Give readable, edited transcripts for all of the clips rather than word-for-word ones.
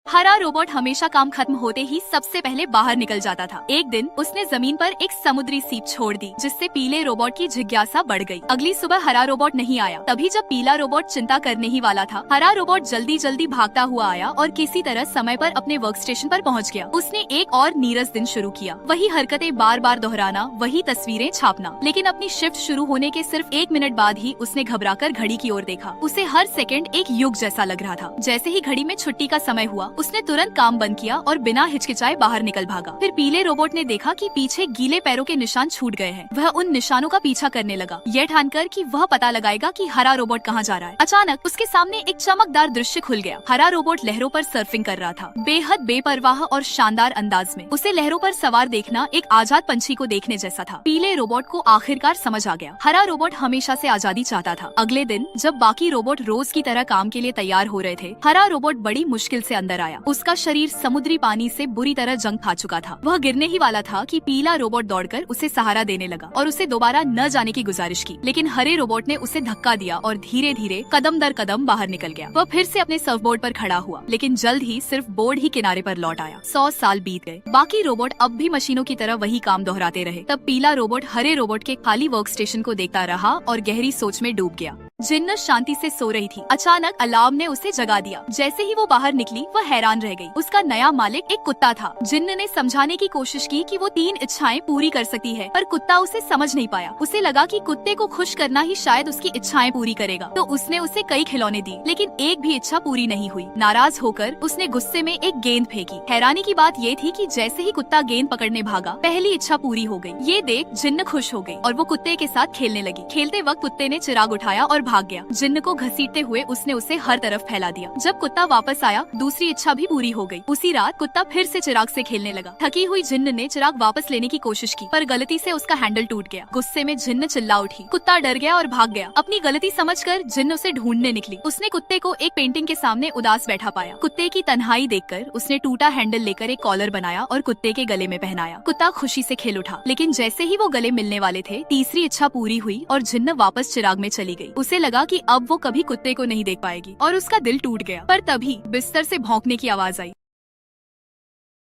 हरा रोबोट हमेशा काम खत्म होते ही सबसे पहले बाहर निकल जाता था। एक दिन उसने जमीन पर एक समुद्री सीप छोड़ दी, जिससे पीले रोबोट की जिज्ञासा बढ़ गई। अगली सुबह हरा रोबोट नहीं आया। तभी जब पीला रोबोट चिंता करने ही वाला था, हरा रोबोट जल्दी जल्दी भागता हुआ आया और किसी तरह समय पर अपने वर्क स्टेशन पर पहुंच गया। उसने एक और नीरस दिन शुरू किया, वही हरकतें बार बार दोहराना, वही तस्वीरें छापना। लेकिन अपनी शिफ्ट शुरू होने के सिर्फ 1 मिनट बाद ही उसने घबराकर घड़ी की ओर देखा। उसे हर सेकंड एक युग जैसा लग रहा था। जैसे ही घड़ी में छुट्टी का समय हुआ, उसने तुरंत काम बंद किया और बिना हिचकिचाए बाहर निकल भागा। फिर पीले रोबोट ने देखा कि पीछे गीले पैरों के निशान छूट गए हैं। वह उन निशानों का पीछा करने लगा, यह ठानकर कि वह पता लगाएगा कि हरा रोबोट कहाँ जा रहा है। अचानक उसके सामने एक चमकदार दृश्य खुल गया। हरा रोबोट लहरों पर सर्फिंग कर रहा था, बेहद बेपरवाह और शानदार अंदाज में। उसे लहरों पर सवार देखना एक आजाद पंछी को देखने जैसा था। पीले रोबोट को आखिरकार समझ आ गया, हरा रोबोट हमेशा से आजादी चाहता था। अगले दिन जब बाकी रोबोट रोज की तरह काम के लिए तैयार हो रहे थे, हरा रोबोट बड़ी मुश्किल से अंदर आया। उसका शरीर समुद्री पानी से बुरी तरह जंग खा चुका था। वह गिरने ही वाला था कि पीला रोबोट दौड़कर उसे सहारा देने लगा और उसे दोबारा न जाने की गुजारिश की। लेकिन हरे रोबोट ने उसे धक्का दिया और धीरे धीरे कदम दर कदम बाहर निकल गया। वह फिर से अपने सर्फबोर्ड पर खड़ा हुआ, लेकिन जल्द ही सिर्फ बोर्ड ही किनारे पर लौट आया। 100 साल बीत गए। बाकी रोबोट अब भी मशीनों की तरह वही काम दोहराते रहे। तब पीला रोबोट हरे रोबोट के खाली वर्क स्टेशन को देखता रहा और गहरी सोच में डूब गया। जिन्नत शांति से सो रही थी। अचानक अलार्म ने उसे जगा दिया। जैसे ही वो बाहर निकली, वह हैरान रह गई। उसका नया मालिक एक कुत्ता था। जिन्न ने समझाने की कोशिश की कि वो 3 इच्छाएं पूरी कर सकती है, पर कुत्ता उसे समझ नहीं पाया। उसे लगा कि कुत्ते को खुश करना ही शायद उसकी इच्छाएं पूरी करेगा, तो उसने उसे कई खिलौने दिए, लेकिन एक भी इच्छा पूरी नहीं हुई। नाराज होकर उसने गुस्से में एक गेंद फेंकी। हैरानी की बात ये थी कि जैसे ही कुत्ता गेंद पकड़ने भागा, पहली इच्छा पूरी हो गई। ये देख जिन्न खुश हो गई और वो कुत्ते के साथ खेलने लगी। खेलते वक्त कुत्ते ने चिराग उठाया और भाग गया। जिन्न को घसीटते हुए उसने उसे हर तरफ फैला दिया। जब कुत्ता वापस आया, दूसरी इच्छा भी पूरी हो गई। उसी रात कुत्ता फिर से चिराग से खेलने लगा। थकी हुई जिन्न ने चिराग वापस लेने की कोशिश की, पर गलती से उसका हैंडल टूट गया। गुस्से में जिन्न चिल्ला उठी। कुत्ता डर गया और भाग गया। अपनी गलती समझकर जिन्न उसे ढूंढने निकली। उसने कुत्ते को एक पेंटिंग के सामने उदास बैठा पाया। कुत्ते की तन्हाई देखकर उसने टूटा हैंडल लेकर एक कॉलर बनाया और कुत्ते के गले में पहनाया। कुत्ता खुशी से खेल उठा, लेकिन जैसे ही वो गले मिलने वाले थे, तीसरी इच्छा पूरी हुई और जिन्न वापस चिराग में चली गई। उसे लगा कि अब वो कभी कुत्ते को नहीं देख पाएगी और उसका दिल टूट गया। पर तभी बिस्तर से भौंकने की आवाज आई।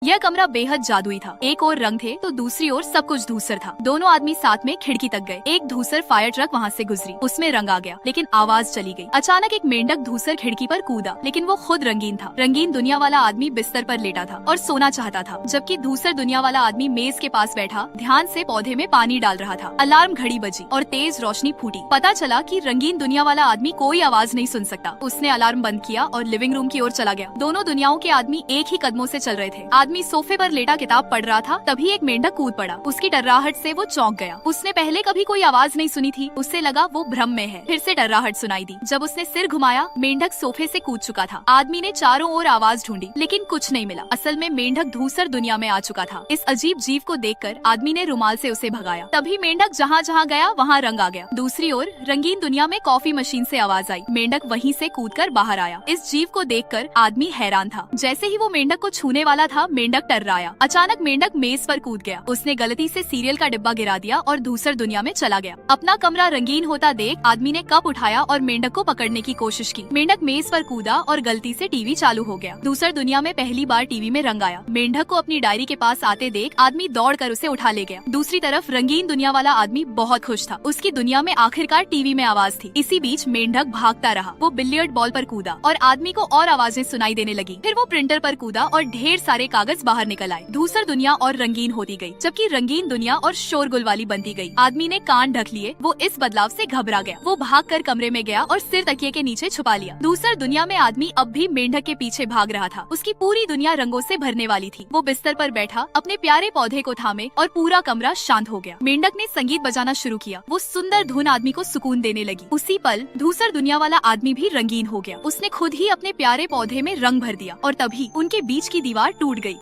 यह कमरा बेहद जादुई था। एक ओर रंग थे तो दूसरी ओर सब कुछ धूसर था। दोनों आदमी साथ में खिड़की तक गए। एक धूसर फायर ट्रक वहाँ से गुजरी, उसमें रंग आ गया, लेकिन आवाज चली गई। अचानक एक मेंढक धूसर खिड़की पर कूदा, लेकिन वो खुद रंगीन था। रंगीन दुनिया वाला आदमी बिस्तर पर लेटा था और सोना चाहता था, जबकि धूसर दुनिया वाला आदमी मेज के पास बैठा ध्यान से पौधे में पानी डाल रहा था। अलार्म घड़ी बजी और तेज रोशनी फूटी। पता चला कि रंगीन दुनिया वाला आदमी कोई आवाज नहीं सुन सकता। उसने अलार्म बंद किया और लिविंग रूम की ओर चला गया। दोनों दुनियाओं के आदमी एक ही कदमों से चल रहे थे। आदमी सोफे पर लेटा किताब पढ़ रहा था, तभी एक मेंढक कूद पड़ा। उसकी टर्राहट से वो चौंक गया। उसने पहले कभी कोई आवाज नहीं सुनी थी। उससे लगा वो भ्रम में है। फिर से टर्राहट सुनाई दी। जब उसने सिर घुमाया, मेंढक सोफे से कूद चुका था। आदमी ने चारों ओर आवाज ढूंढी, लेकिन कुछ नहीं मिला। असल में मेंढक धूसर दुनिया में आ चुका था। इस अजीब जीव को देखकर आदमी ने रुमाल से उसे भगाया। तभी मेंढक जहाँ जहाँ गया वहाँ रंग आ गया। दूसरी ओर रंगीन दुनिया में कॉफी मशीन से आवाज आई। मेंढक वहीं से कूदकर बाहर आया। इस जीव को देखकर आदमी हैरान था। जैसे ही वो मेंढक को छूने वाला था, मेंढक टर्राया। अचानक मेंढक मेज पर कूद गया। उसने गलती से सीरियल का डिब्बा गिरा दिया और दूसर दुनिया में चला गया। अपना कमरा रंगीन होता देख आदमी ने कप उठाया और मेंढक को पकड़ने की कोशिश की। मेंढक मेज पर कूदा और गलती से टीवी चालू हो गया। दूसर दुनिया में पहली बार टीवी में रंग आया। मेंढक को अपनी डायरी के पास आते देख आदमी दौड़कर उसे उठा ले गया। दूसरी तरफ रंगीन दुनिया वाला आदमी बहुत खुश था। उसकी दुनिया में आखिरकार टीवी में आवाज थी। इसी बीच मेंढक भागता रहा। वो बिलियर्ड बॉल पर कूदा और आदमी को और आवाजें सुनाई देने लगी। फिर वो प्रिंटर पर कूदा और ढेर सारे कागज बाहर निकल आए। दूसर दुनिया और रंगीन होती गई, जबकि रंगीन दुनिया और शोरगुल वाली बनती गई। आदमी ने कान ढक लिए। वो इस बदलाव से घबरा गया। वो भागकर कमरे में गया और सिर तकिए के नीचे छुपा लिया। दूसर दुनिया में आदमी अब भी मेंढक के पीछे भाग रहा था। उसकी पूरी दुनिया रंगों से भरने वाली थी। वो बिस्तर पर बैठा अपने प्यारे पौधे को थामे और पूरा कमरा शांत हो गया। मेंढक ने संगीत बजाना शुरू किया। वो सुंदर धुन आदमी को सुकून देने लगी। उसी पल दूसर दुनिया वाला आदमी भी रंगीन हो गया। उसने खुद ही अपने प्यारे पौधे में रंग भर दिया और तभी उनके बीच की दीवार टूट गई।